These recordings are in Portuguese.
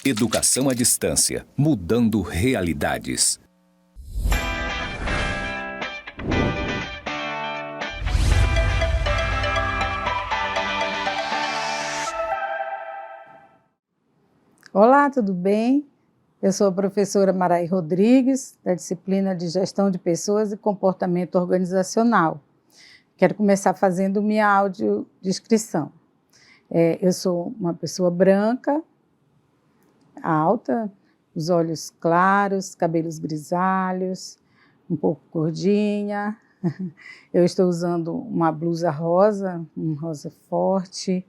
Educação à distância, mudando realidades. Olá, tudo bem? Eu sou a professora Maraí Rodrigues, da disciplina de Gestão de Pessoas e Comportamento Organizacional. Quero começar fazendo minha audiodescrição. Eu sou uma pessoa branca, alta, os olhos claros, cabelos grisalhos, um pouco gordinha. Eu estou usando uma blusa rosa, um rosa forte,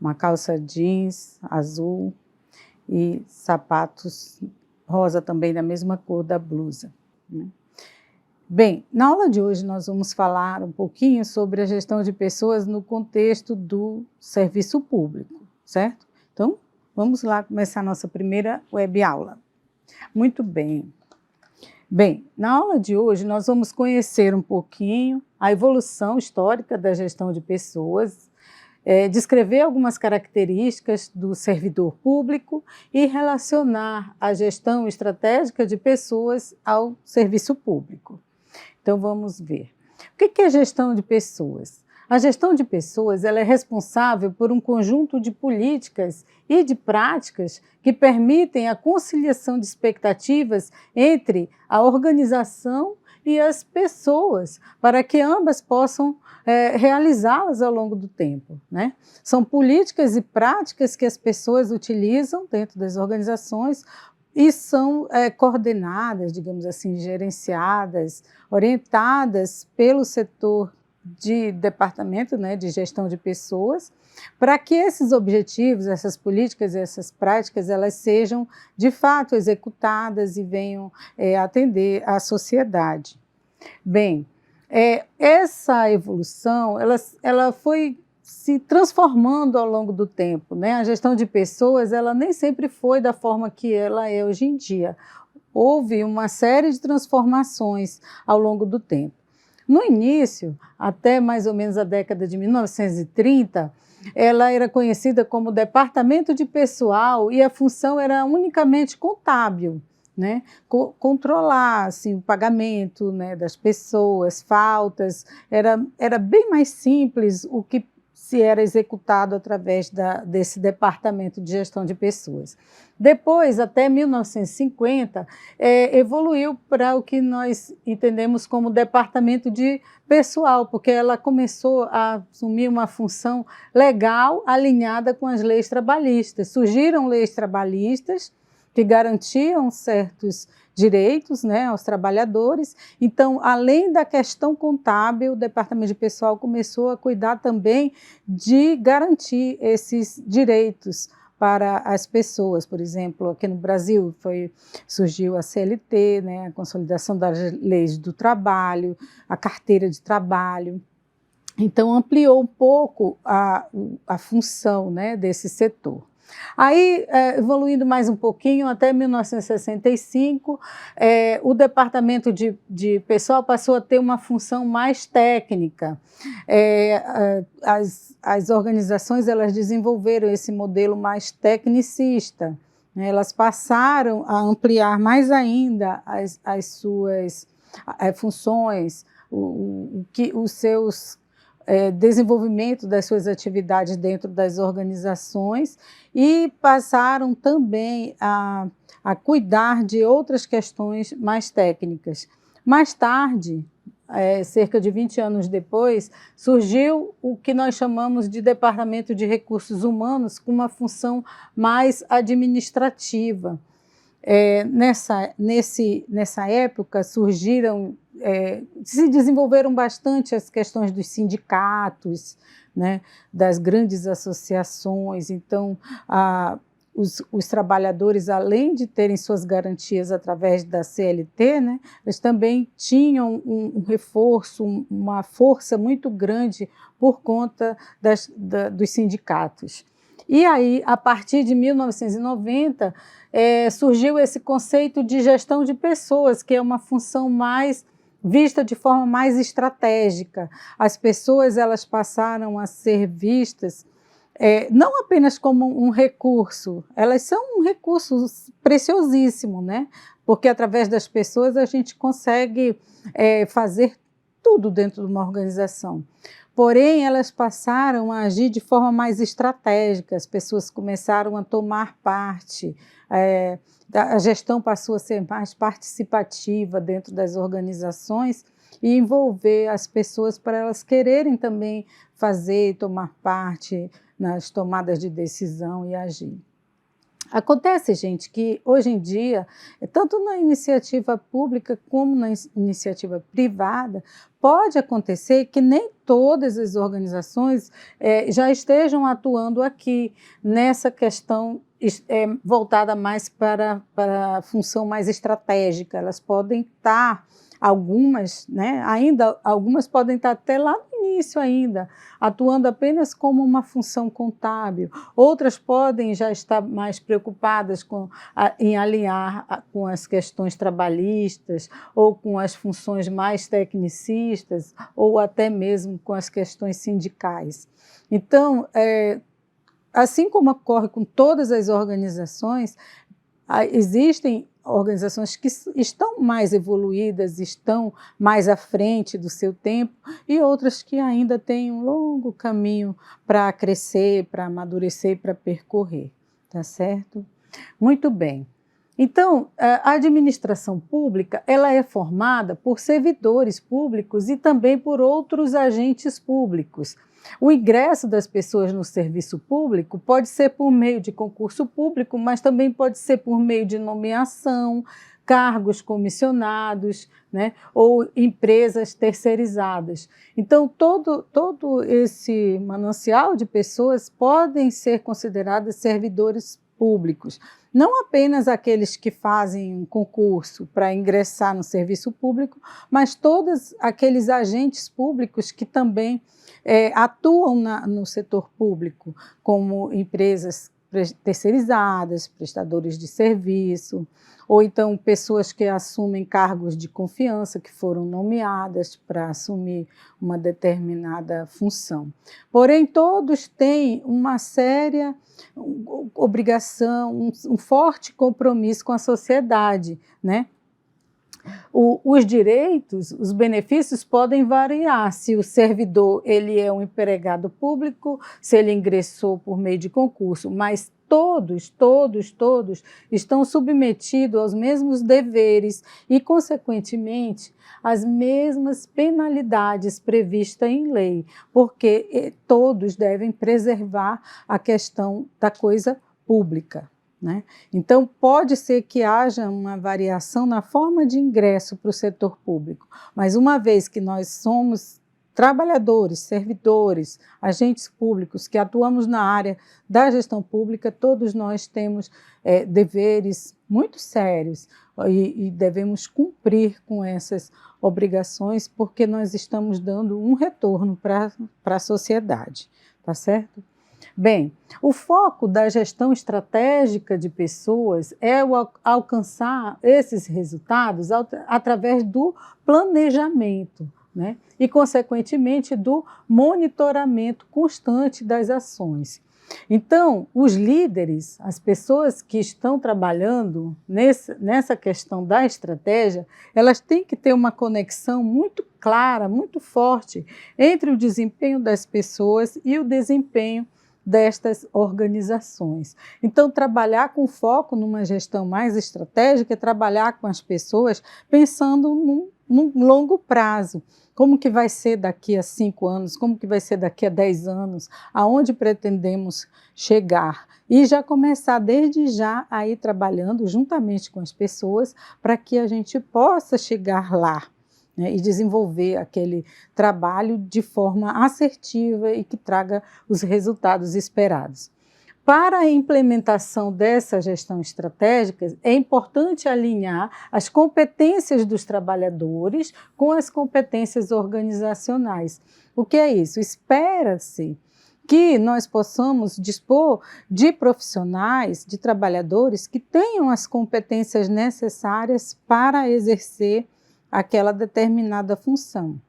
uma calça jeans azul e sapatos rosa também da mesma cor da blusa, né? Bem, na aula de hoje nós vamos falar um pouquinho sobre a gestão de pessoas no contexto do serviço público, certo? Então, vamos lá começar a nossa primeira web aula. Muito bem. Bem, na aula de hoje nós vamos conhecer um pouquinho a evolução histórica da gestão de pessoas, descrever algumas características do servidor público e relacionar a gestão estratégica de pessoas ao serviço público. Então, vamos ver. O que é gestão de pessoas? A gestão de pessoas ela é responsável por um conjunto de políticas e de práticas que permitem a conciliação de expectativas entre a organização e as pessoas, para que ambas possam realizá-las ao longo do tempo, né? São políticas e práticas que as pessoas utilizam dentro das organizações e são coordenadas, digamos assim, gerenciadas, orientadas pelo setor de departamento, né, de gestão de pessoas, para que esses objetivos, essas políticas, essas práticas, elas sejam de fato executadas e venham atender à sociedade. Bem, essa evolução, ela foi se transformando ao longo do tempo, né? A gestão de pessoas, ela nem sempre foi da forma que ela é hoje em dia. Houve uma série de transformações ao longo do tempo. No início, até mais ou menos a década de 1930, ela era conhecida como Departamento de Pessoal e a função era unicamente contábil, né? Controlar assim, o pagamento, né, das pessoas, faltas, era bem mais simples o que se era executado através desse departamento de gestão de pessoas. Depois, até 1950, evoluiu para o que nós entendemos como departamento de pessoal, porque ela começou a assumir uma função legal alinhada com as leis trabalhistas. Surgiram leis trabalhistas que garantiam certos direitos, né, aos trabalhadores. Então, além da questão contábil, o Departamento de Pessoal começou a cuidar também de garantir esses direitos para as pessoas. Por exemplo, aqui no Brasil surgiu a CLT, né, a Consolidação das Leis do Trabalho, a Carteira de Trabalho. Então, ampliou um pouco a função, né, desse setor. Aí, evoluindo mais um pouquinho, até 1965, o departamento de pessoal passou a ter uma função mais técnica. As organizações elas desenvolveram esse modelo mais tecnicista, né? Elas passaram a ampliar mais ainda as suas funções, os seus desenvolvimento das suas atividades dentro das organizações e passaram também a cuidar de outras questões mais técnicas. Mais tarde, cerca de 20 anos depois, surgiu o que nós chamamos de Departamento de Recursos Humanos, com uma função mais administrativa. Nessa época surgiram, se desenvolveram bastante as questões dos sindicatos, né, das grandes associações. Então, os trabalhadores, além de terem suas garantias através da CLT, né, eles também tinham um reforço, uma força muito grande por conta dos sindicatos. E aí, a partir de 1990, surgiu esse conceito de gestão de pessoas, que é uma função mais vista de forma mais estratégica. As pessoas elas passaram a ser vistas não apenas como um recurso, elas são um recurso preciosíssimo, né? Porque através das pessoas a gente consegue fazer tudo dentro de uma organização. Porém, elas passaram a agir de forma mais estratégica, as pessoas começaram a tomar parte, a gestão passou a ser mais participativa dentro das organizações e envolver as pessoas para elas quererem também fazer, tomar parte nas tomadas de decisão e agir. Acontece, gente, que hoje em dia, tanto na iniciativa pública como na iniciativa privada, pode acontecer que nem todas as organizações já estejam atuando aqui nessa questão voltada mais para a função mais estratégica. Elas podem estar, algumas, né, ainda algumas podem estar até lá no início ainda, atuando apenas como uma função contábil. Outras podem já estar mais preocupadas em alinhar com as questões trabalhistas ou com as funções mais tecnicistas ou até mesmo com as questões sindicais. Então, assim como ocorre com todas as organizações, existem organizações que estão mais evoluídas, estão mais à frente do seu tempo, e outras que ainda têm um longo caminho para crescer, para amadurecer, para percorrer, tá certo? Muito bem. Então, a administração pública, ela é formada por servidores públicos e também por outros agentes públicos. O ingresso das pessoas no serviço público pode ser por meio de concurso público, mas também pode ser por meio de nomeação, cargos comissionados, né, ou empresas terceirizadas. Então, todo esse manancial de pessoas podem ser consideradas servidores públicos. Não apenas aqueles que fazem um concurso para ingressar no serviço público, mas todos aqueles agentes públicos que também atuam no setor público, como empresas terceirizadas, prestadores de serviço, ou então pessoas que assumem cargos de confiança, que foram nomeadas para assumir uma determinada função. Porém, todos têm uma séria obrigação, um forte compromisso com a sociedade, né? Os direitos, os benefícios podem variar se o servidor ele é um empregado público, se ele ingressou por meio de concurso, mas todos estão submetidos aos mesmos deveres e, consequentemente, às mesmas penalidades previstas em lei, porque todos devem preservar a questão da coisa pública, né? Então, pode ser que haja uma variação na forma de ingresso para o setor público, mas uma vez que nós somos trabalhadores, servidores, agentes públicos que atuamos na área da gestão pública, todos nós temos deveres muito sérios e devemos cumprir com essas obrigações, porque nós estamos dando um retorno para a sociedade, tá certo? Bem, o foco da gestão estratégica de pessoas é alcançar esses resultados através do planejamento, né? E, consequentemente, do monitoramento constante das ações. Então, os líderes, as pessoas que estão trabalhando nessa questão da estratégia, elas têm que ter uma conexão muito clara, muito forte entre o desempenho das pessoas e o desempenho destas organizações. Então, trabalhar com foco numa gestão mais estratégica é trabalhar com as pessoas pensando num longo prazo. Como que vai ser daqui a 5 anos? Como que vai ser daqui a 10 anos? Aonde pretendemos chegar? E já começar desde já a ir trabalhando juntamente com as pessoas para que a gente possa chegar lá, né, e desenvolver aquele trabalho de forma assertiva e que traga os resultados esperados. Para a implementação dessa gestão estratégica, é importante alinhar as competências dos trabalhadores com as competências organizacionais. O que é isso? Espera-se que nós possamos dispor de profissionais, de trabalhadores que tenham as competências necessárias para exercer aquela determinada função.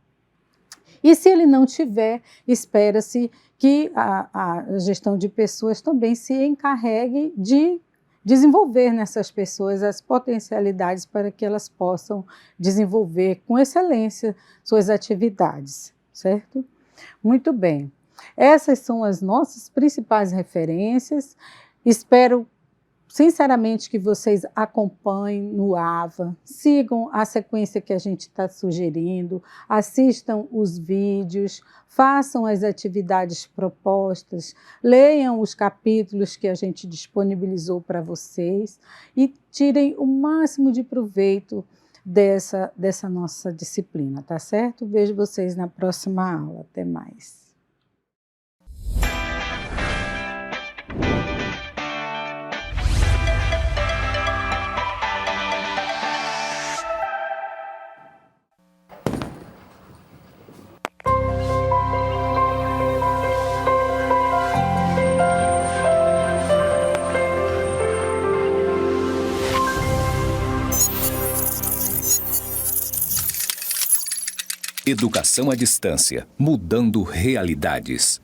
E se ele não tiver, espera-se que a gestão de pessoas também se encarregue de desenvolver nessas pessoas as potencialidades para que elas possam desenvolver com excelência suas atividades, certo? Muito bem. Essas são as nossas principais referências. Espero sinceramente que vocês acompanhem no AVA, sigam a sequência que a gente está sugerindo, assistam os vídeos, façam as atividades propostas, leiam os capítulos que a gente disponibilizou para vocês e tirem o máximo de proveito dessa nossa disciplina, tá certo? Vejo vocês na próxima aula. Até mais. Educação à distância, mudando realidades.